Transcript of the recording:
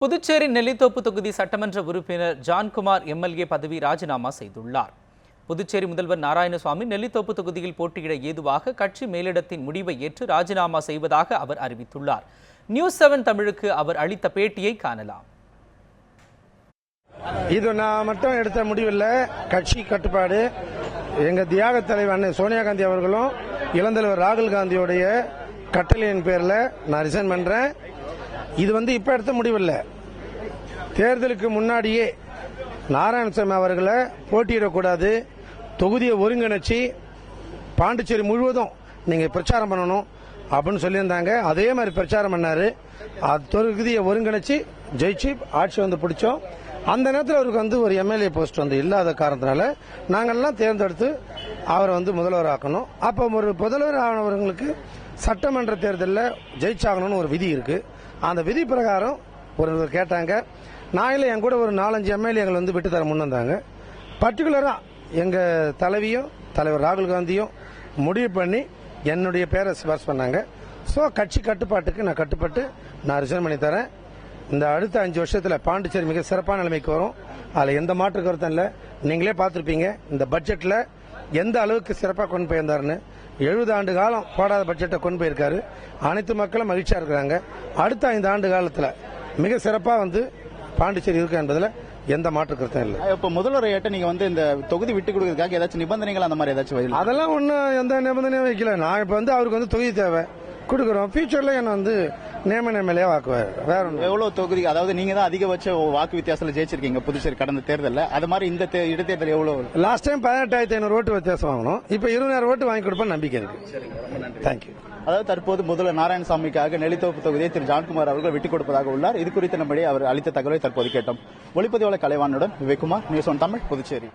புதுச்சேரி நெல்லித்தோப்பு தொகுதி சட்டமன்ற உறுப்பினர் ஜான்குமார் எம்எல்ஏ பதவி ராஜினாமா செய்துள்ளார். புதுச்சேரி முதல்வர் நாராயணசுவாமி நெல்லித்தோப்பு தொகுதியில் போட்டியிட ஏதுவாக கட்சி மேலிடத்தின் முடிவை ஏற்று ராஜினாமா செய்வதாக அவர் அறிவித்துள்ளார். நியூஸ் 7 தமிழுக்கு அவர் அளித்த பேட்டியை காணலாம். இது நான் மட்டும் எடுத்த முடிவில் கட்சி கட்டுப்பாடு எங்க தியாக தலைவர் அண்ணன் சோனியா காந்தி அவர்களும் இளந்தலைவர் ராகுல் காந்தியோடைய கட்டளையின் பேர்ல நான் ரிசைன் பண்றேன். இது இப்ப எடுத்த முடிவில்லை. தேர்தலுக்கு முன்னாடியே நாராயணசாமி அவர்களை போட்டியிடக்கூடாது, தொகுதியை ஒருங்கிணைச்சு பாண்டிச்சேரி முழுவதும் நீங்க பிரச்சாரம் பண்ணணும் அப்படின்னு சொல்லியிருந்தாங்க. அதே மாதிரி பிரச்சாரம் பண்ணாரு. தொகுதியை ஒருங்கிணைச்சு ஜெயிச்சு ஆட்சி பிடிச்சோம். அந்த நேரத்தில் அவருக்கு ஒரு எம்எல்ஏ போஸ்ட் இல்லாத காரணத்தினால நாங்கள்லாம் தேர்ந்தெடுத்து அவரை முதல்வர் ஆக்கணும். அப்போ ஒரு முதல்வர் ஆனவர்களுக்கு சட்டமன்ற தேர்தலில் ஜெயிச்சாகணும்னு ஒரு விதி இருக்கு. அந்த விதி பிரகாரம் ஒருவர் கேட்டாங்க. நான் என் கூட ஒரு 4-5 எம்எல்ஏ விட்டு தர முன் வந்தாங்க. பர்டிகுலரா எங்க தலைவியும் தலைவர் ராகுல் காந்தியும் முடிவு பண்ணி என்னுடைய பேரை சிபாரிசு பண்ணாங்க. ஸோ கட்சி கட்டுப்பாட்டுக்கு நான் கட்டுப்பட்டு நான் ரிசைன் பண்ணி தரேன். இந்த அடுத்த 5 வருஷத்துல பாண்டிச்சேரி மிக சிறப்பான நிலைமைக்கு வரும். அதுல எந்த மாற்று கருத்தும் இல்லை. நீங்களே பார்த்திருப்பீங்க இந்த பட்ஜெட்ல எந்த அளவுக்கு சிறப்பாக கொண்டு போயிருந்தாருன்னு. 70 ஆண்டு காலம் போடாத பட்ஜெட்டை கொண்டு போயிருக்காரு. அனைத்து மக்களும் மகிழ்ச்சியா இருக்கிறாங்க. அடுத்த 5 ஆண்டு காலத்துல மிக சிறப்பா பாண்டிச்சேரி இருக்கு என்பதுல எந்த மாற்று கருத்தும் இல்லை. இப்ப முதல்வர் ஏட்ட நீங்க இந்த தொகுதி விட்டு கொடுக்கறதுக்காக ஏதாச்சும் நிபந்தனைகள் அந்த மாதிரி ஏதாச்சும்? அதெல்லாம் ஒன்னும் எந்த நிபந்தனையும் வைக்கல. நான் இப்ப அவருக்கு தொகுதி தேவை கொடுக்குறோம். ஃபியூச்சர்ல என்ன நியமன எம்எல்ஏ வாக்குவார். வேற எவ்வளவு தொகுதி, அதாவது நீங்க தான் அதிகபட்ச வாக்கு வித்தியாசத்தில் ஜெயிச்சிருக்கீங்க புதுச்சேரி கடந்த தேர்தலில். அது மாதிரி இந்த இடைத்தேர்தல் எவ்வளவு? லாஸ்ட் டைம் 18,500 ஓட்டு வித்தியாசம் வாங்கணும். இப்ப 20,000 ஓட்டு வாங்கி கொடுப்பேன் நம்பிக்கை இருக்கு. தேங்க்யூ. அதாவது தற்போது முதல்வர் நாராயணசாமிக்காக நெல்லித்தோப்பு தொகுதியை திரு ஜான்குமார் அவர்கள் விட்டுக் கொடுப்பதாக உள்ளார். இது குறித்து நம்முடைய அவர் அளித்த தகவலை தற்போது கேட்டோம். ஒளிப்பதிவாளர் கலைவானுடன் விவேக்குமார், நியூஸ் 1 தமிழ், புதுச்சேரி.